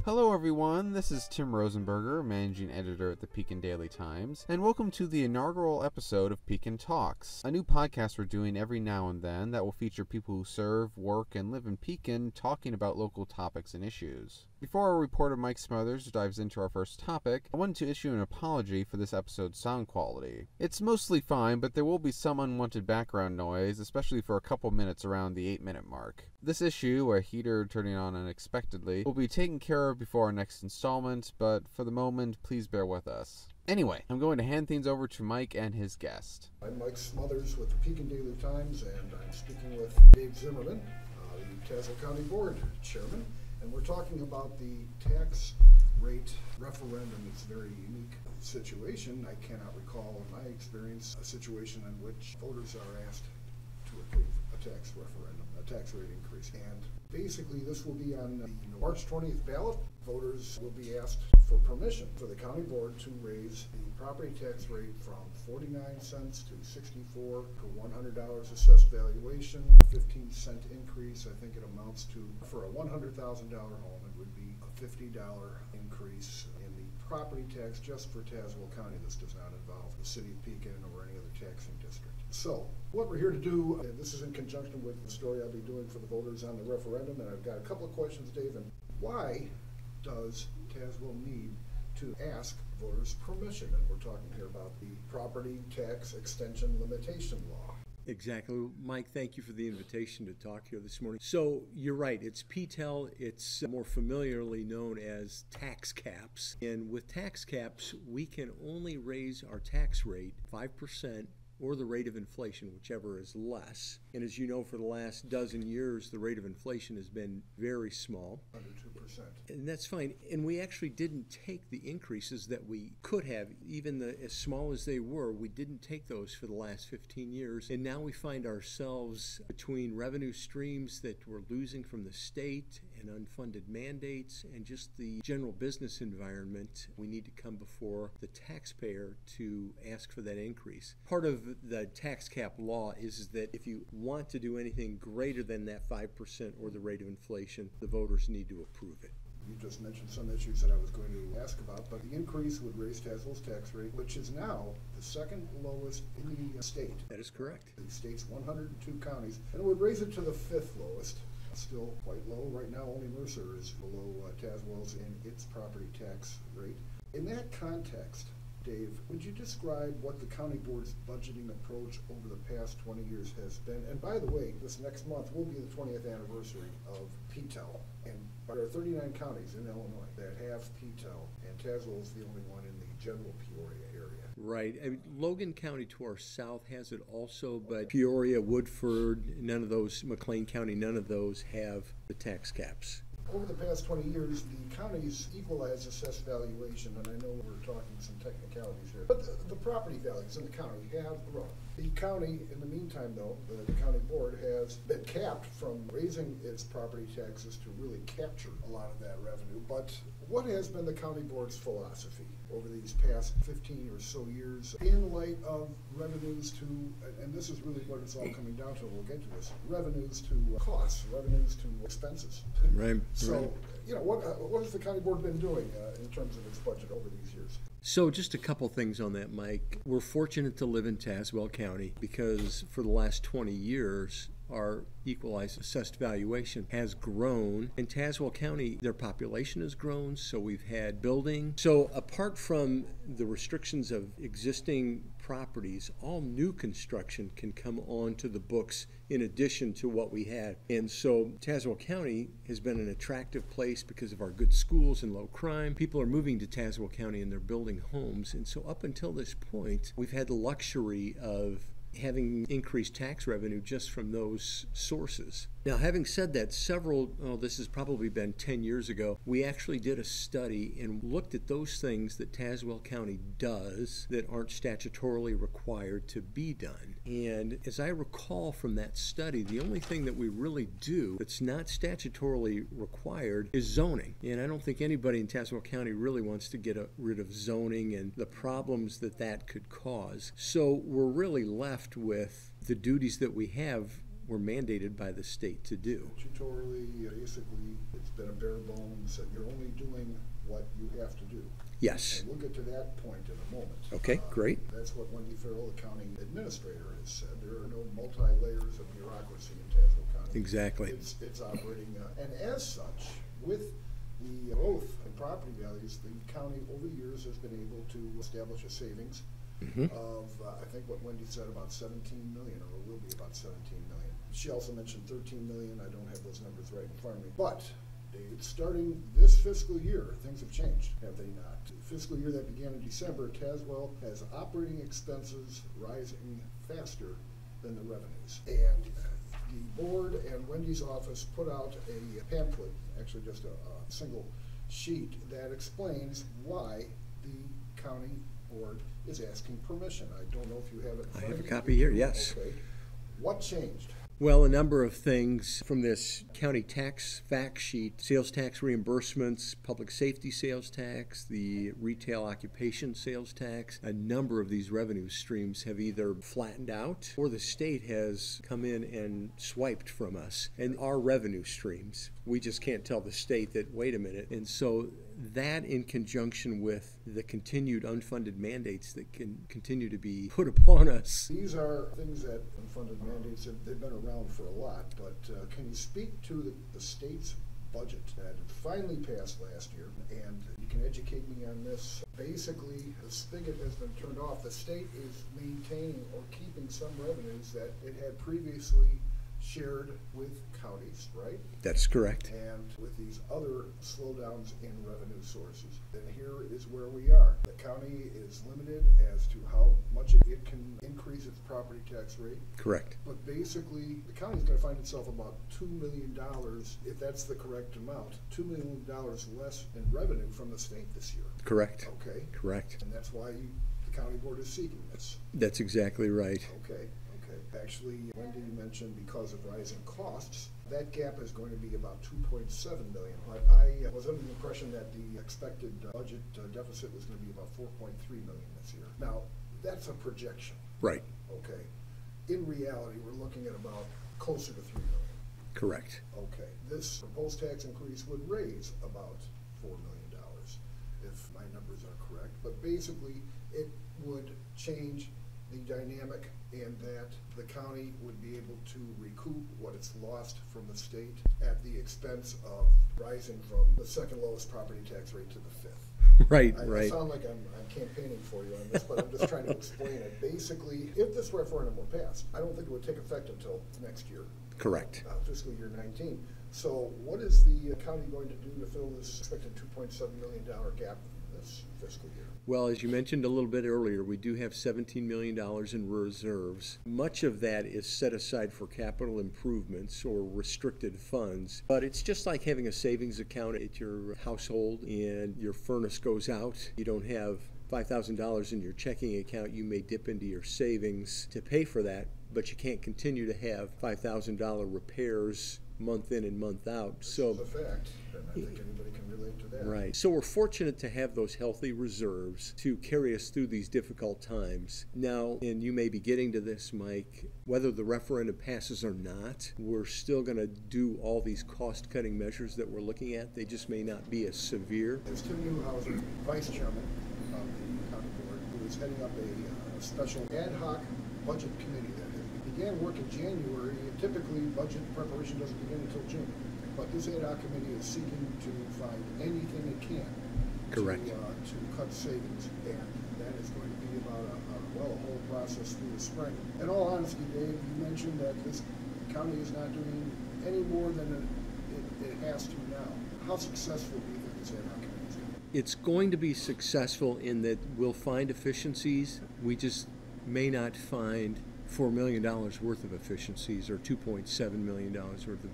Hello everyone, this is Tim Rosenberger, Managing Editor at the Pekin Daily Times, and welcome to the inaugural episode of Pekin Talks, a new podcast we're doing every now and then that will feature people who serve, work, and live in Pekin talking about local topics and issues. Before our reporter Mike Smothers dives into our first topic, I wanted to issue an apology for this episode's sound quality. It's mostly fine, but there will be some unwanted background noise, especially for a couple minutes around the 8-minute mark. This issue, a heater turning on unexpectedly, will be taken care of before our next installment, but for the moment, please bear with us. Anyway, I'm going to hand things over to Mike and his guest. I'm Mike Smothers with the Pekin Daily Times, and I'm speaking with Dave Zimmerman, the Tazewell County Board Chairman, and we're talking about the tax rate referendum. It's a very unique situation. I cannot recall in my experience a situation in which voters are asked to approve a tax referendum, a tax rate increase. And basically this will be on the March 20th ballot. Voters will be asked for permission for the county board to raise the property tax rate from 49 cents to 64 to $100 assessed valuation, 15-cent increase. I think it amounts to, for a $100,000 home, it would be a $50 increase in the property tax just for Tazewell County. This does not involve the city of Pekin or any other taxing district. So what we're here to do, and this is in conjunction with the story I'll be doing for the voters on the referendum, and I've got a couple of questions, Dave. And why does Tazewell need to ask voters permission? And we're talking here about the property tax extension limitation law. Exactly. Mike, thank you for the invitation to talk here this morning. So you're right, it's PTEL. It's more familiarly known as tax caps. And with tax caps, we can only raise our tax rate 5% or the rate of inflation, whichever is less. And as you know, for the last dozen years, the rate of inflation has been very small. Under 2%. And that's fine. And we actually didn't take the increases that we could have, even as small as they were. We didn't take those for the last 15 years. And now we find ourselves between revenue streams that we're losing from the state and unfunded mandates and just the general business environment. We need to come before the taxpayer to ask for that increase. Part of the tax cap law is that if you want to do anything greater than that 5% or the rate of inflation, the voters need to approve it. You just mentioned some issues that I was going to ask about, but the increase would raise Tazewell's tax rate, which is now the second lowest in the state. That is correct. The state's 102 counties, and it would raise it to the 5th lowest. Still quite low. Right now, only Mercer is below Tazewell's in its property tax rate. In that context, Dave, would you describe what the county board's budgeting approach over the past 20 years has been? And by the way, this next month will be the 20th anniversary of PTEL. And there are 39 counties in Illinois that have PTEL, and Tazewell is the only one in the general Peoria area. Right. I mean, Logan County to our south has it also, but Peoria, Woodford, none of those, McLean County, none of those have the tax caps. Over the past 20 years, the county's equalized assessed valuation, and I know we're talking some technicalities here, but the property values in the county have grown. The county, in the meantime, though, the county board has been capped from raising its property taxes to really capture a lot of that revenue. But what has been the county board's philosophy over these past 15 or so years in light of revenues to, and this is really what it's all coming down to, we'll get to this, revenues to costs, revenues to expenses. Right. So, you know, what has the county board been doing in terms of its budget over these years? So just a couple things on that, Mike. We're fortunate to live in Tazewell County because for the last 20 years, our equalized assessed valuation has grown. In Tazewell County, their population has grown, so we've had building. So apart from the restrictions of existing properties, all new construction can come onto the books in addition to what we had. And so Tazewell County has been an attractive place because of our good schools and low crime. People are moving to Tazewell County and they're building homes. And so up until this point, we've had the luxury of having increased tax revenue just from those sources. Now, having said that, this has probably been 10 years ago, we actually did a study and looked at those things that Tazewell County does that aren't statutorily required to be done. And as I recall from that study, the only thing that we really do that's not statutorily required is zoning. And I don't think anybody in Tazewell County really wants to get rid of zoning and the problems that that could cause. So we're really left with the duties that we have we're mandated by the state to do. Statutorily, basically, it's been a bare bones that you're only doing what you have to do. Yes. And we'll get to that point in a moment. Okay, great. That's what Wendy Farrell, the county administrator, has said. There are no multi-layers of bureaucracy in Tazewell County. Exactly. It's operating, and as such, with the growth in property values, the county over the years has been able to establish a savings of, I think what Wendy said, about 17 million, or it will be about 17 million. She also mentioned 13 million. I don't have those numbers right in front of me. But starting this fiscal year, things have changed, have they not? The fiscal year that began in December, Tazewell has operating expenses rising faster than the revenues. And the board and Wendy's office put out a pamphlet, actually just a single sheet, that explains why the county board is asking permission. I don't know if you have it in front of you. I have a copy here, yes. Okay. What changed? Well, a number of things from this county tax fact sheet: sales tax reimbursements, public safety sales tax, the retail occupation sales tax. A number of these revenue streams have either flattened out or the state has come in and swiped from us. And our revenue streams, we just can't tell the state that, wait a minute. And so that, in conjunction with the continued unfunded mandates that can continue to be put upon us. These are things that unfunded mandates, they've been around for a lot, but can you speak to the state's budget that finally passed last year? And you can educate me on this. Basically, the spigot has been turned off. The state is maintaining or keeping some revenues that it had previously shared with counties, right? That's correct. And with these other slowdowns in revenue sources, then here is where we are. The county is limited as to how much it can increase its property tax rate. Correct. But basically, the county's going to find itself about $2 million, if that's the correct amount, $2 million less in revenue from the state this year. Correct. Okay. Correct. And that's why the county board is seeking this. That's exactly right. Okay. Actually, Wendy mentioned because of rising costs, that gap is going to be about 2.7 million. But I was under the impression that the expected budget deficit was going to be about 4.3 million this year. Now, that's a projection. Right. Okay. In reality, we're looking at about closer to 3 million. Correct. Okay. This proposed tax increase would raise about $4 million, if my numbers are correct. But basically, it would change the dynamic, and that the county would be able to recoup what it's lost from the state at the expense of rising from the second lowest property tax rate to the fifth. Right, I sound like I'm campaigning for you on this, but I'm just trying to explain it. Basically, if this referendum were passed, I don't think it would take effect until next year. Correct. Fiscal year 19. So what is the county going to do to fill this expected $2.7 million gap this fiscal year? Well, as you mentioned a little bit earlier, we do have $17 million in reserves. Much of that is set aside for capital improvements or restricted funds. But it's just like having a savings account at your household and your furnace goes out. You don't have $5,000 in your checking account. You may dip into your savings to pay for that, but you can't continue to have $5,000 repairs month in and month out. So it's a fact, and I think anybody can relate to that. Right. So we're fortunate to have those healthy reserves to carry us through these difficult times. Now, and you may be getting to this, Mike, whether the referendum passes or not, we're still going to do all these cost-cutting measures that we're looking at. They just may not be as severe. There's Tim Newhouser, Vice Chairman of the County Board, who is heading up a special ad hoc budget committee that began work in January. Typically, budget preparation doesn't begin until June. But this ad hoc committee is seeking to find anything it can Correct. To cut savings. And that is going to be about a whole process through the spring. In all honesty, Dave, you mentioned that this county is not doing any more than it has to now. How successful do you think this ad hoc committee is going to be? It's going to be successful in that we'll find efficiencies. We just may not find $4 million worth of efficiencies or $2.7 million worth of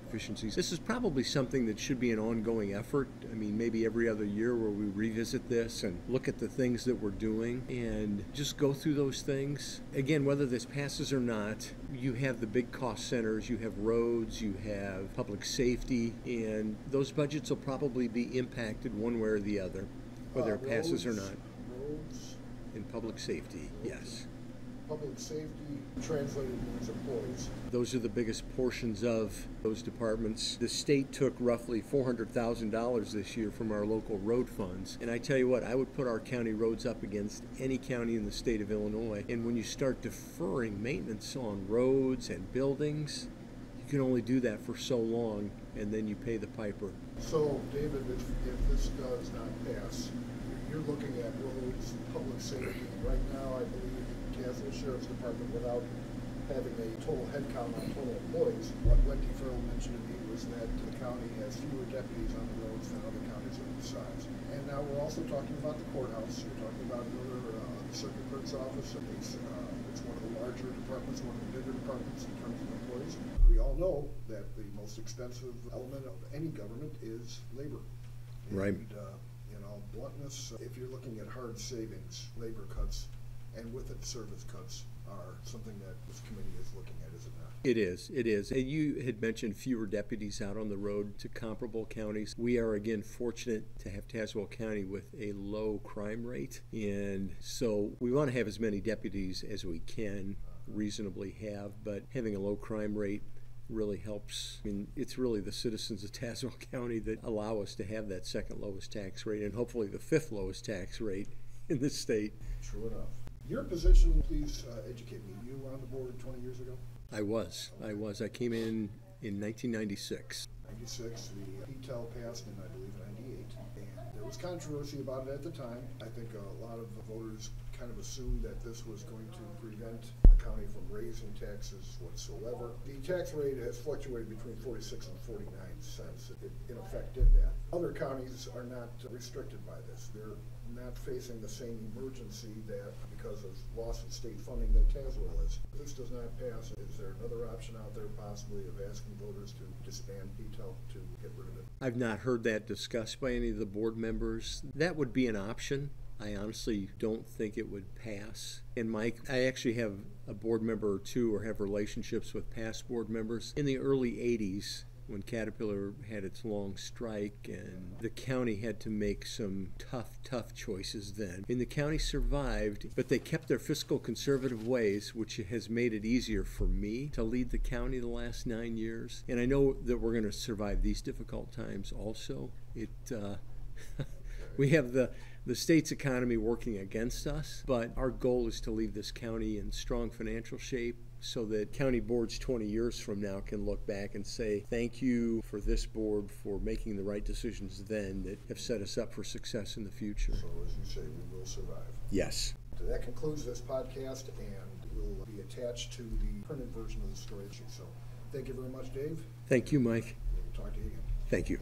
efficiencies. This is probably something that should be an ongoing effort. I mean, maybe every other year where we revisit this and look at the things that we're doing and just go through those things. Again, whether this passes or not, you have the big cost centers, you have roads, you have public safety, and those budgets will probably be impacted one way or the other, whether it passes or not. Roads. In public safety, yes. public safety translated means employees. Those are the biggest portions of those departments. The state took roughly $400,000 this year from our local road funds. And I tell you what, I would put our county roads up against any county in the state of Illinois. And when you start deferring maintenance on roads and buildings, you can only do that for so long, and then you pay the piper. So, David, if this does not pass, you're looking at roads, public safety. Right now, I believe Tazewell Sheriff's Department, without having a total head count on total employees, what Wendy Farrell mentioned to me was that the county has fewer deputies on the roads than other counties of its size. And now we're also talking about the courthouse. We're talking about another circuit clerk's office. It's one of the larger departments, one of the bigger departments in terms of employees. We all know that the most expensive element of any government is labor. Right. And, bluntness, if you're looking at hard savings, labor cuts, and with it service cuts are something that this committee is looking at, is it not? It is. And you had mentioned fewer deputies out on the road to comparable counties. We are, again, fortunate to have Tazewell County with a low crime rate. And so we want to have as many deputies as we can reasonably have, but having a low crime rate really helps. I mean, it's really the citizens of Tazewell County that allow us to have that second lowest tax rate and hopefully the fifth lowest tax rate in the state. True enough. Your position, please educate me. You were on the board 20 years ago? I was. I came in 1996. 96, the PTEL passed in, I believe, 98. And there was controversy about it at the time. I think a lot of the voters kind of assumed that this was going to prevent the county from raising taxes whatsoever. The tax rate has fluctuated between 46 and 49 cents. It in effect did that. Other counties are not restricted by this. They're not facing the same emergency that because of loss of state funding that Tazewell is. If this does not pass, is there another option out there possibly of asking voters to disband PTEL to get rid of it? I've not heard that discussed by any of the board members. That would be an option. I honestly don't think it would pass. And Mike, I actually have a board member or two or have relationships with past board members. In the early 80s, when Caterpillar had its long strike and the county had to make some tough choices then. And the county survived, but they kept their fiscal conservative ways, which has made it easier for me to lead the county the last 9 years. And I know that we're going to survive these difficult times also. We have the state's economy working against us, but our goal is to leave this county in strong financial shape so that county boards 20 years from now can look back and say, thank you for this board for making the right decisions then that have set us up for success in the future. So as you say, we will survive. Yes. So that concludes this podcast and will be attached to the printed version of the story sheet. So thank you very much, Dave. Thank you, Mike. We'll talk to you again. Thank you.